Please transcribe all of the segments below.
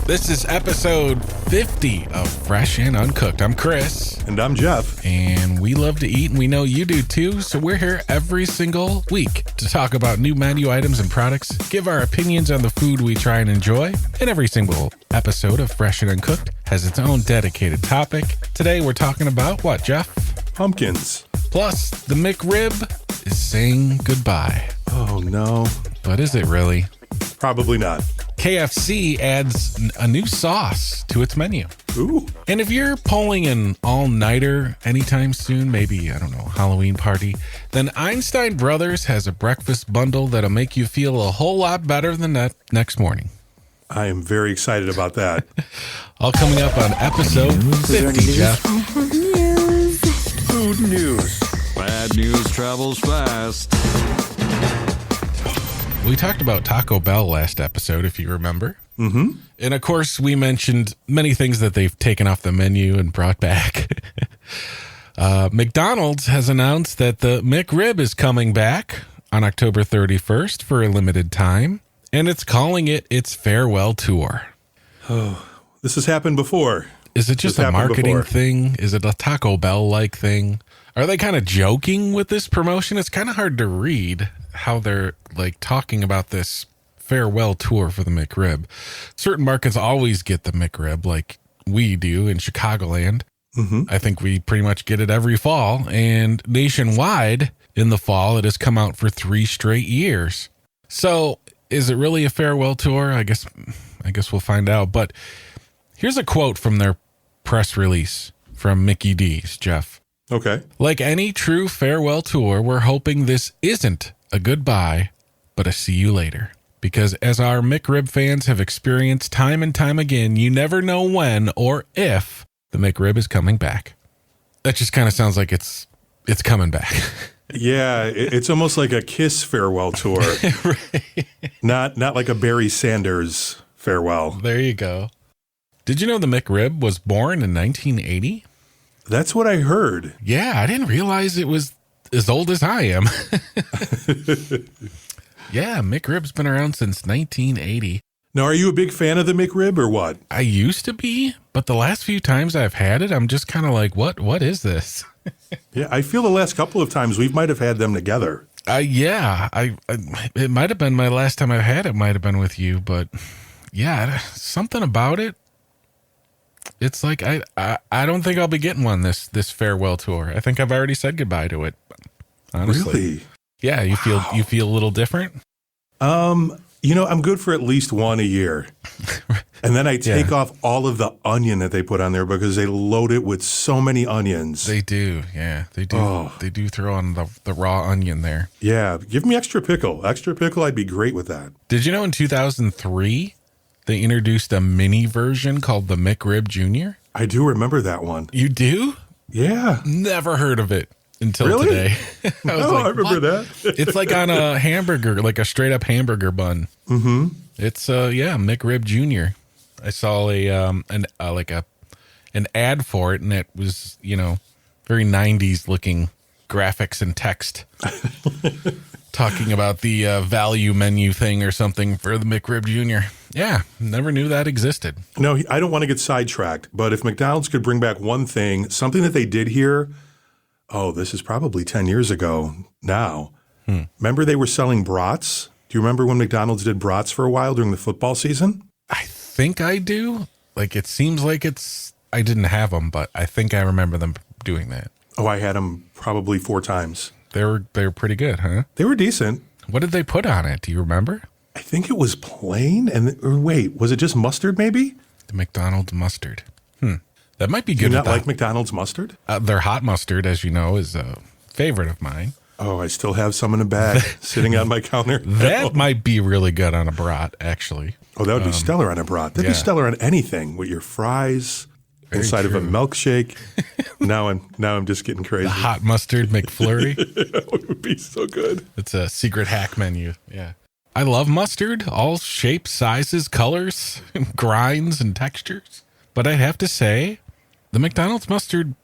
This is episode 50 of Fresh and Uncooked. I'm Chris. And I'm Jeff. And we love to eat, and we know you do too. So we're here every single week to talk about new menu items and products, give our opinions on the food we try and enjoy. And every single episode of Fresh and Uncooked has its own dedicated topic. Today we're talking about what, Jeff? Pumpkins. Plus, the McRib is saying goodbye. Oh, no. But is it really? Probably not. KFC adds a new sauce to its menu. Ooh. And if you're pulling an all-nighter anytime soon, maybe, I don't know, Halloween party, then Einstein Brothers has a breakfast bundle that'll make you feel a whole lot better than that next morning. I am very excited about that. All coming up on episode 50, Jeff. Food news. Bad news travels fast. We talked about Taco Bell last episode, if you remember. Mm-hmm. And of course, we mentioned many things that they've taken off the menu and brought back. McDonald's has announced that the McRib is coming back on October 31st for a limited time, and it's calling it its farewell tour. Oh, this has happened before. Is it just a marketing thing? Is it a Taco Bell-like thing? Are they kind of joking with this promotion? It's kind of hard to read how they're like talking about this farewell tour for the McRib. Certain markets always get the McRib like we do in Chicagoland. Mm-hmm. I think we pretty much get it every fall, and nationwide in the fall it has come out for 3 straight years. So is it really a farewell tour? I guess we'll find out. But here's a quote from their press release from Mickey D's, Jeff. Okay. Like any true farewell tour, we're hoping this isn't a goodbye, but a see you later. Because as our McRib fans have experienced time and time again, you never know when or if the McRib is coming back. That just kind of sounds like it's coming back. Yeah, it's almost like a Kiss farewell tour. Right. Not like a Barry Sanders farewell. There you go. Did you know the McRib was born in 1980? That's what I heard. Yeah, I didn't realize it was as old as I am. Yeah, McRib's been around since 1980. Now, are you a big fan of the McRib or what? I used to be, but the last few times I've had it, I'm just kind of like, what is this? Yeah, I feel the last couple of times we might have had them together. Yeah, it might have been my last time I've had it, might have been with you, but yeah, something about it. It's like I don't think I'll be getting one this farewell tour. I think I've already said goodbye to it. Honestly. Really? Yeah, you feel a little different? I'm good for at least one a year. And then I take off all of the onion that they put on there because they load it with so many onions. They do. Yeah, they do. Oh. They do throw on the raw onion there. Yeah, give me extra pickle. Extra pickle, I'd be great with that. Did you know in 2003 they introduced a mini version called the McRib Jr.? I do remember that one. You do? Yeah. Never heard of it until Really? today. I remember that. It's like on a hamburger, like a straight up hamburger bun. Mm-hmm. It's McRib Jr. I saw an ad for it, and it was very 90s looking graphics and text. Talking about the value menu thing or something for the McRib Jr. Yeah, never knew that existed. No, I don't want to get sidetracked, but if McDonald's could bring back one thing, something that they did here, this is probably 10 years ago now. Remember they were selling brats? Do you remember when McDonald's did brats for a while during the football season? I think I do. Like, it seems like I didn't have them, but I think I remember them doing that. Oh, I had them probably 4 times. They were pretty good, huh? They were decent. What did they put on it? Do you remember? I think it was plain. Or wait, was it just mustard maybe? The McDonald's mustard. That might be good. Do you not like McDonald's mustard? Their hot mustard, as you know, is a favorite of mine. Oh, I still have some in a bag sitting on my counter. That might be really good on a brat, actually. Oh, that would be stellar on a brat. That'd be stellar on anything with your fries. Inside of a milkshake. Now I'm just getting crazy. The hot mustard McFlurry. It would be so good. It's a secret hack menu. Yeah. I love mustard, all shapes, sizes, colors, grinds, and textures. But I'd have to say, the McDonald's mustard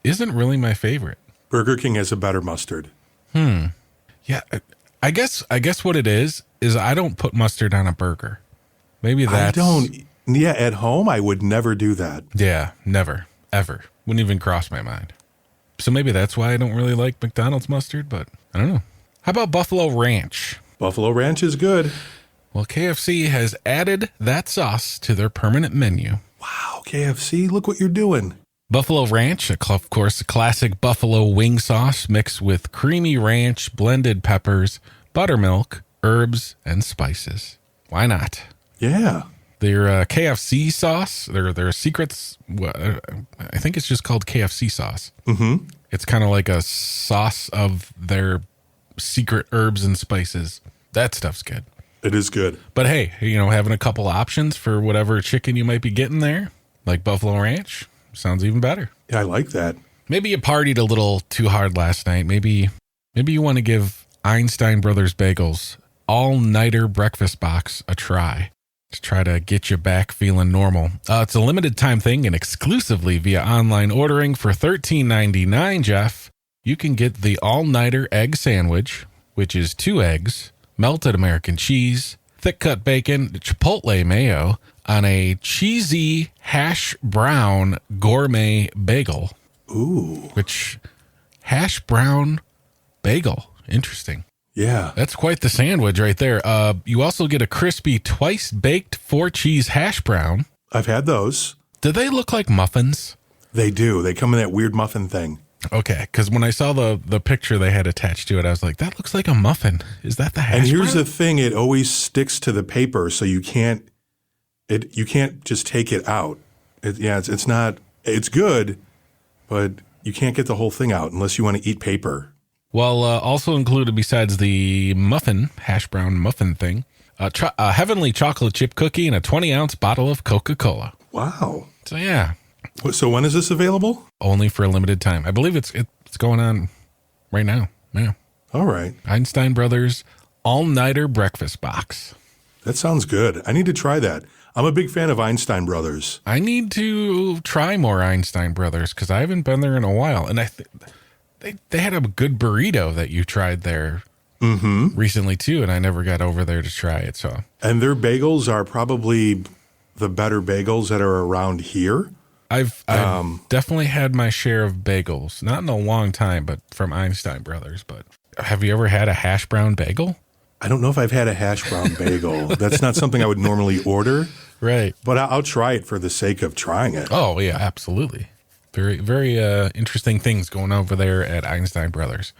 isn't really my favorite. Burger King has a better mustard. Yeah. I guess what it is I don't put mustard on a burger. Maybe that's... Yeah, at home, I would never do that. Yeah, never, ever. Wouldn't even cross my mind. So maybe that's why I don't really like McDonald's mustard, but I don't know. How about Buffalo Ranch? Buffalo Ranch is good. Well, KFC has added that sauce to their permanent menu. Wow, KFC, look what you're doing. Buffalo Ranch, of course, a classic buffalo wing sauce mixed with creamy ranch, blended peppers, buttermilk, herbs, and spices. Why not? Yeah. Their KFC sauce, their secrets, I think it's just called KFC sauce. Mm-hmm. It's kind of like a sauce of their secret herbs and spices. That stuff's good. It is good. But hey, having a couple options for whatever chicken you might be getting there, like Buffalo Ranch, sounds even better. Yeah, I like that. Maybe you partied a little too hard last night. Maybe you want to give Einstein Brothers Bagels all-nighter breakfast box a try to try to get you back feeling normal. It's a limited time thing and exclusively via online ordering for $13.99, Jeff. You can get the all-nighter egg sandwich, which is 2 eggs, melted American cheese, thick-cut bacon, chipotle mayo on a cheesy hash brown gourmet bagel. Ooh. Which, hash brown bagel. Interesting. Yeah. That's quite the sandwich right there. You also get a crispy twice-baked 4-cheese hash brown. I've had those. Do they look like muffins? They do. They come in that weird muffin thing. Okay, because when I saw the picture they had attached to it, I was like, that looks like a muffin. Is that the hash brown? And here's the thing. It always sticks to the paper, so you can't just take it out. It's good, but you can't get the whole thing out unless you want to eat paper. Well, also included besides the muffin, hash brown muffin thing, a heavenly chocolate chip cookie and a 20-ounce bottle of Coca-Cola. Wow. So, yeah. So when is this available? Only for a limited time. I believe it's going on right now. Yeah. All right. Einstein Brothers all-nighter breakfast box. That sounds good. I need to try that. I'm a big fan of Einstein Brothers. I need to try more Einstein Brothers because I haven't been there in a while. And I think they had a good burrito that you tried there recently too, and I never got over there to try it. So, and their bagels are probably the better bagels that are around here. I've definitely had my share of bagels, not in a long time, but from Einstein Brothers. But have you ever had a hash brown bagel? I don't know if I've had a hash brown bagel. That's not something I would normally order. Right. But I'll try it for the sake of trying it. Oh, yeah, absolutely. Very, very interesting things going over there at Einstein Brothers.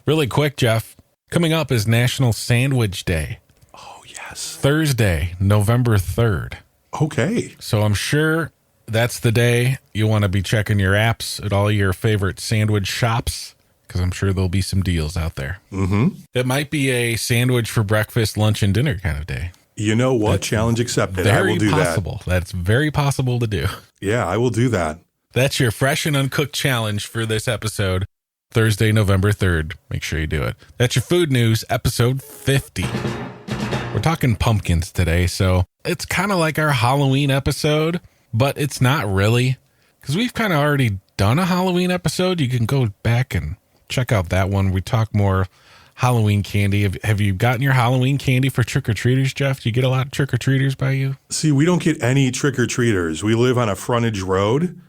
Really quick, Jeff, coming up is National Sandwich Day. Oh, yes. Thursday, November 3rd. Okay. So I'm sure that's the day you want to be checking your apps at all your favorite sandwich shops, because I'm sure there'll be some deals out there. Mm-hmm. It might be a sandwich for breakfast, lunch, and dinner kind of day. You know what? That's challenge accepted. Very I will do possible. that. That's very possible to do. Yeah, I will do that. That's your Fresh and Uncooked challenge for this episode, Thursday, November 3rd. Make sure you do it. That's your food news, episode 50. We're talking pumpkins today, so it's kind of like our Halloween episode, but it's not really, because we've kind of already done a Halloween episode. You can go back and check out that one. We talk more Halloween candy. Have you gotten your Halloween candy for trick-or-treaters, Jeff? Do you get a lot of trick-or-treaters by you? See, we don't get any trick-or-treaters. We live on a frontage road,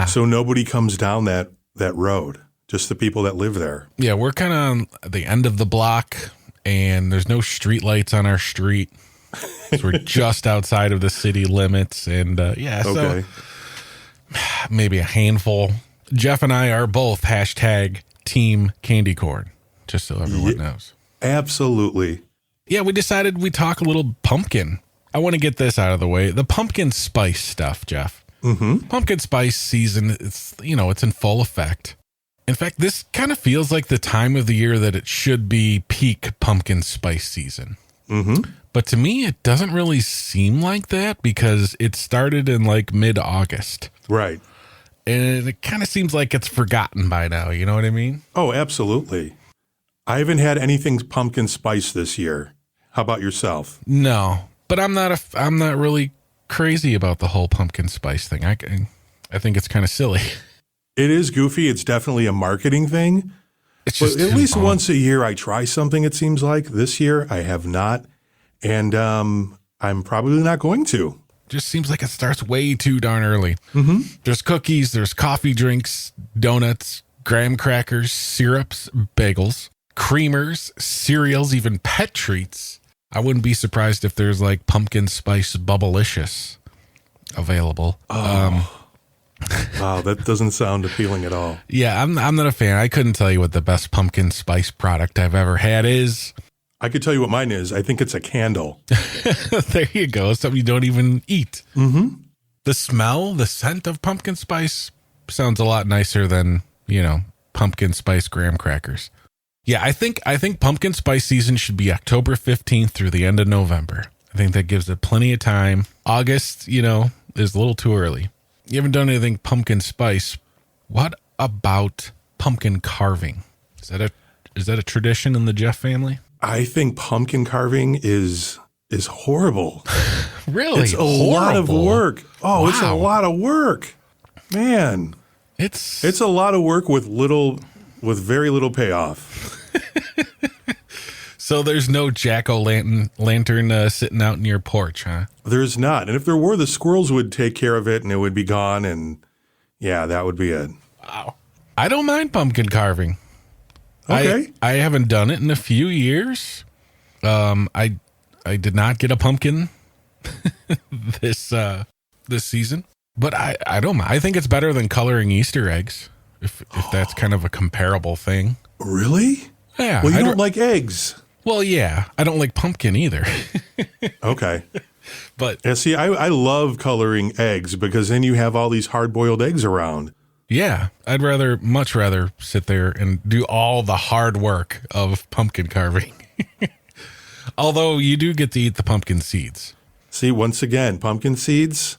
so nobody comes down that road, just the people that live there. Yeah, we're kind of on the end of the block, and there's no street lights on our street. So we're just outside of the city limits, and so maybe a handful. Jeff and I are both hashtag Team Candy Corn, just so everyone knows. Absolutely. Yeah, we decided we'd talk a little pumpkin. I want to get this out of the way. The pumpkin spice stuff, Jeff. Mm-hmm. Pumpkin spice season, it's in full effect. In fact, this kind of feels like the time of the year that it should be peak pumpkin spice season. Mm-hmm. But to me, it doesn't really seem like that because it started in like mid-August. Right. And it kind of seems like it's forgotten by now. You know what I mean? Oh, absolutely. I haven't had anything pumpkin spice this year. How about yourself? No, but I'm not really crazy about the whole pumpkin spice thing. I think it's kind of silly. It is goofy. It's definitely a marketing thing. It's just at least once a year I try something, it seems like. This year I have not. And I'm probably not going to. just seems like it starts way too darn early. There's cookies, there's coffee drinks, donuts, graham crackers, syrups, bagels, creamers, cereals, even pet treats. I wouldn't be surprised if there's like pumpkin spice Bubblicious available. Wow, that doesn't sound appealing at all. Yeah, I'm not a fan. I couldn't tell you what the best pumpkin spice product I've ever had is. I could tell you what mine is. I think it's a candle. There you go. Something you don't even eat. The smell, the scent of pumpkin spice sounds a lot nicer than, pumpkin spice graham crackers. Yeah, I think pumpkin spice season should be October 15th through the end of November. I think that gives it plenty of time. August, is a little too early. You haven't done anything pumpkin spice. What about pumpkin carving? Is that a tradition in the Jeff family? I think pumpkin carving is horrible. Really? It's a lot of work. Oh, Wow. It's a lot of work. Man. It's a lot of work with very little payoff. So there's no jack-o'-lantern sitting out in your porch, huh? There's not. And if there were, the squirrels would take care of it and it would be gone. And yeah, that would be it. Wow. I don't mind pumpkin carving. Okay. I haven't done it in a few years. I did not get a pumpkin this season, but I don't mind. I think it's better than coloring Easter eggs, if that's kind of a comparable thing. Really? Yeah. Well, you don't like eggs. Well, yeah. I don't like pumpkin either. Okay. But yeah, see, I love coloring eggs because then you have all these hard-boiled eggs around. yeah, I'd much rather sit there and do all the hard work of pumpkin carving. Although you do get to eat the pumpkin seeds. See, once again, pumpkin seeds,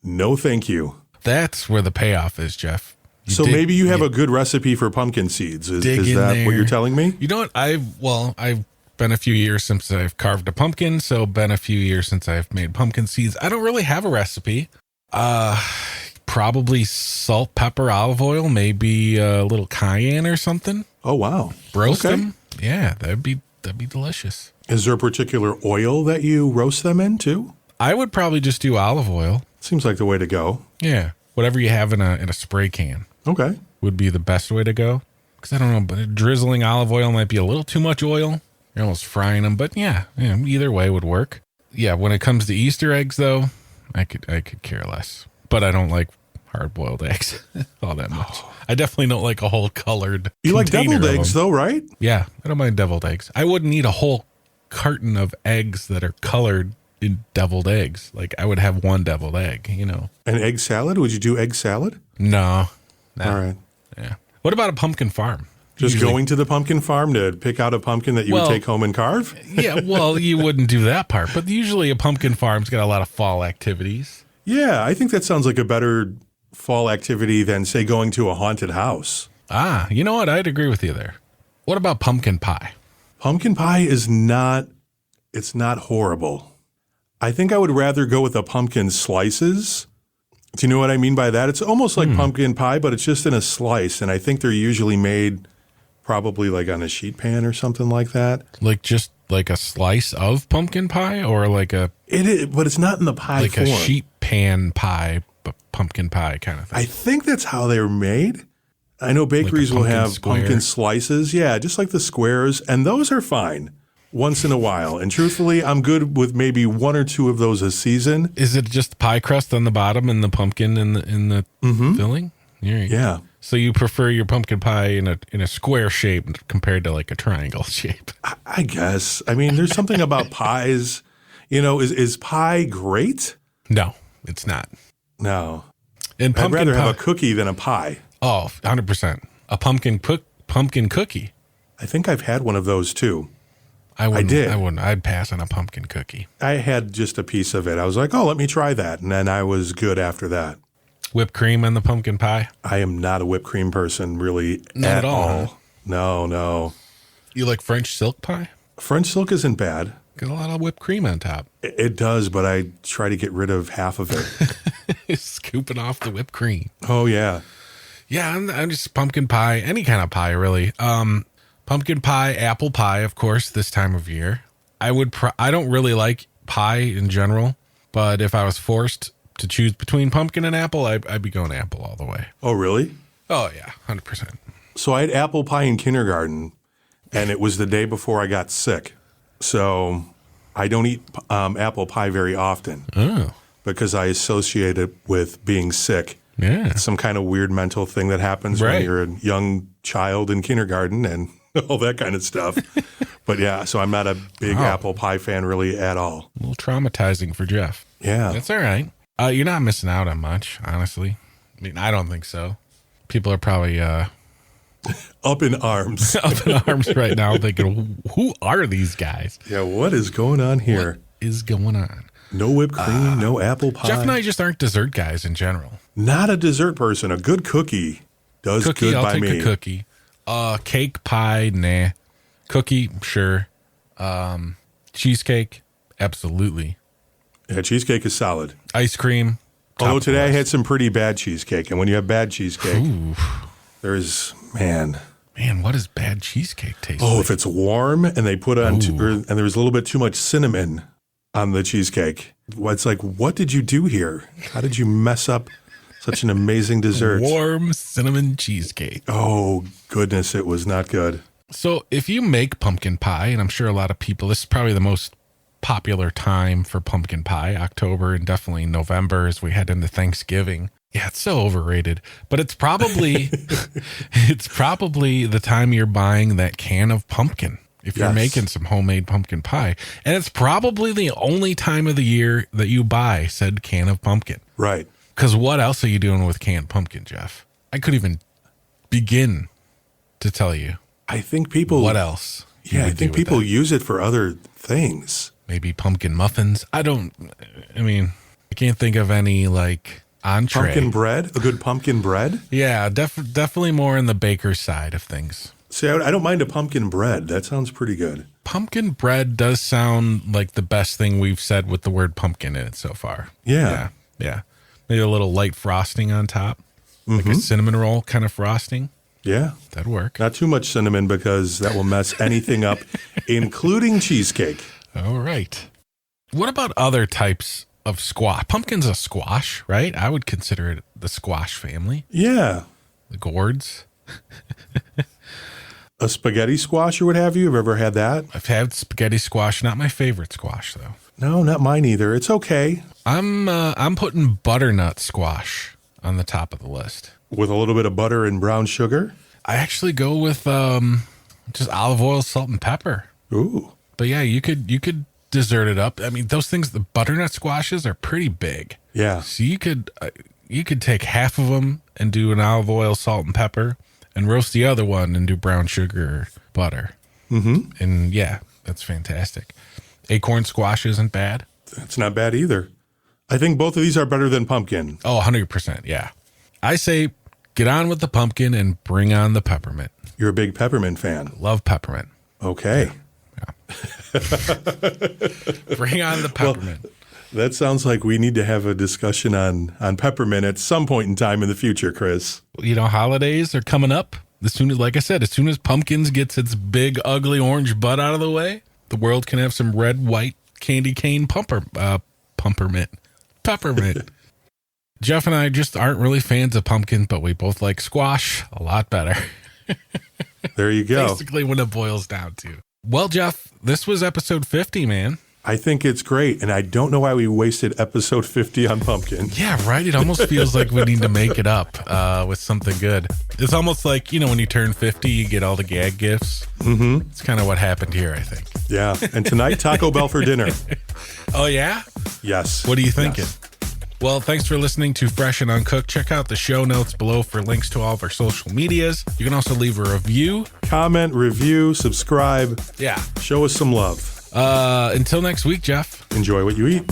no thank you. That's where the payoff is, Jeff. Maybe you have a good recipe for pumpkin seeds. Is that what you're telling me? You know what? I've been a few years since I've carved a pumpkin, so been a few years since I've made pumpkin seeds. I don't really have a recipe. Probably salt, pepper, olive oil, maybe a little cayenne or something. Oh, wow. Roast them. Yeah, that'd be delicious. Is there a particular oil that you roast them in too? I would probably just do olive oil. Seems like the way to go. Yeah, whatever you have in a spray can. Okay. Would be the best way to go. Because I don't know, but drizzling olive oil might be a little too much oil. You're almost frying them, but yeah, either way would work. Yeah, when it comes to Easter eggs, though, I could care less. But I don't like hard-boiled eggs all that much. I definitely don't like a whole colored. You like deviled eggs, though, right? Yeah, I don't mind deviled eggs. I wouldn't eat a whole carton of eggs that are colored in deviled eggs. Like I would have one deviled egg, An egg salad? Would you do egg salad? No. All right. Yeah. What about a pumpkin farm? Just going to the pumpkin farm to pick out a pumpkin that you would take home and carve? Yeah, well, you wouldn't do that part, but usually a pumpkin farm's got a lot of fall activities. Yeah, I think that sounds like a better fall activity than, say, going to a haunted house. Ah, you know what? I'd agree with you there. What about pumpkin pie? Pumpkin pie it's not horrible. I think I would rather go with the pumpkin slices. Do you know what I mean by that? It's almost like pumpkin pie, but it's just in a slice. And I think they're usually made probably like on a sheet pan or something like that. Like just like a slice of pumpkin pie or like a... It is, but it's not in the pie like form. Like a sheet pan pie, but pumpkin pie kind of thing. I think that's how they're made. I know bakeries will have pumpkin slices. Yeah, just like the squares. And those are fine once in a while. And truthfully, I'm good with maybe one or two of those a season. Is it just pie crust on the bottom and the pumpkin in the filling? Yeah. So you prefer your pumpkin pie in a square shape compared to like a triangle shape? I guess. I mean, there's something about pies. Is pie great? No, it's not. No. And I'd rather have a cookie than a pie. Oh, 100%. A pumpkin cookie. I think I've had one of those too. I did. I wouldn't. I'd pass on a pumpkin cookie. I had just a piece of it. I was like, oh, let me try that. And then I was good after that. Whipped cream on the pumpkin pie? I am not a whipped cream person, really. Not at all. Huh? No. You like French silk pie? French silk isn't bad. Got a lot of whipped cream on top. It does, but I try to get rid of half of it. Scooping off the whipped cream. Oh, yeah. Yeah, I'm just pumpkin pie, any kind of pie, really. Pumpkin pie, apple pie, of course, this time of year. I don't really like pie in general. But if I was forced to choose between pumpkin and apple, I'd be going apple all the way. Oh, really? Oh, yeah, 100%. So I had apple pie in kindergarten, and it was the day before I got sick. So I don't eat apple pie very often because I associate it with being sick. Yeah. It's some kind of weird mental thing that happens when you're a young child in kindergarten and all that kind of stuff. But yeah, so I'm not a big apple pie fan really at all. A little traumatizing for Jeff. Yeah. That's all right. You're not missing out on much, honestly. I mean, I don't think so. People are probably up in arms. up in arms right now thinking, who are these guys? Yeah, what is going on here? What is going on? No whipped cream, no apple pie. Jeff and I just aren't dessert guys in general. Not a dessert person. A good cookie does good I'll by take me. a cookie. Cake, pie, nah. Cookie, sure. Cheesecake, absolutely. Yeah, cheesecake is solid. Ice cream. Although today I had some pretty bad cheesecake. And when you have bad cheesecake, there's, man, what does bad cheesecake taste oh, like? if it's warm and they put on, and there was a little bit too much cinnamon on the cheesecake. It's like, what did you do here? How did you mess up such an amazing dessert? Warm cinnamon cheesecake. Oh, goodness, it was not good. So if you make pumpkin pie, and I'm sure a lot of people, this is probably the most popular time for pumpkin pie, October and definitely November as we head into Thanksgiving. Yeah, it's so overrated, but it's probably the time you're buying that can of pumpkin if you're making some homemade pumpkin pie. And it's probably the only time of the year that you buy said can of pumpkin. Right. Because what else are you doing with canned pumpkin, Jeff? I couldn't even begin to tell you. I think people... What else? Yeah, I think people use it for other things. Maybe pumpkin muffins. I can't think of any like entree. Pumpkin bread? A good pumpkin bread? Yeah, definitely more in the baker's side of things. See, I don't mind a pumpkin bread. That sounds pretty good. Pumpkin bread does sound like the best thing we've said with the word pumpkin in it so far. Yeah. Yeah. Maybe a little light frosting on top, like a cinnamon roll kind of frosting. Yeah. That'd work. Not too much cinnamon because that will mess anything up, including cheesecake. All right. What about other types of squash? Pumpkin's a squash, right? I would consider it the squash family. Yeah. The gourds. A spaghetti squash or what have you? Have you ever had that? I've had spaghetti squash. Not my favorite squash, though. No, not mine either. It's okay. I'm putting butternut squash on the top of the list. With a little bit of butter and brown sugar? I actually go with just olive oil, salt, and pepper. Ooh. But yeah, you could dessert it up. I mean, those things, the butternut squashes are pretty big. Yeah. So you could take half of them and do an olive oil, salt, and pepper, and roast the other one and do brown sugar or butter. Mm-hmm. And yeah, that's fantastic. Acorn squash isn't bad. It's not bad either. I think both of these are better than pumpkin. Oh, 100%. Yeah. I say get on with the pumpkin and bring on the peppermint. You're a big peppermint fan. Love peppermint. Okay. Yeah. Bring on the peppermint. Well, that sounds like we need to have a discussion on peppermint at some point in time in the future, Chris. You know, holidays are coming up. As soon as pumpkins gets its big, ugly orange butt out of the way, the world can have some red, white candy cane peppermint. Jeff and I just aren't really fans of pumpkin, but we both like squash a lot better. There you go. Basically what it boils down to. Well, Jeff, this was episode 50, man. I think it's great, and I don't know why we wasted episode 50 on pumpkin. Yeah, right? It almost feels like we need to make it up with something good. It's almost like, when you turn 50, you get all the gag gifts. Mm-hmm. It's kind of what happened here, I think. Yeah, and tonight, Taco Bell for dinner. Oh, yeah? Yes. What are you thinking? Yes. Well, thanks for listening to Fresh and Uncooked. Check out the show notes below for links to all of our social medias. You can also leave a review. Comment, review, subscribe. Yeah. Show us some love. Until next week, Jeff. Enjoy what you eat.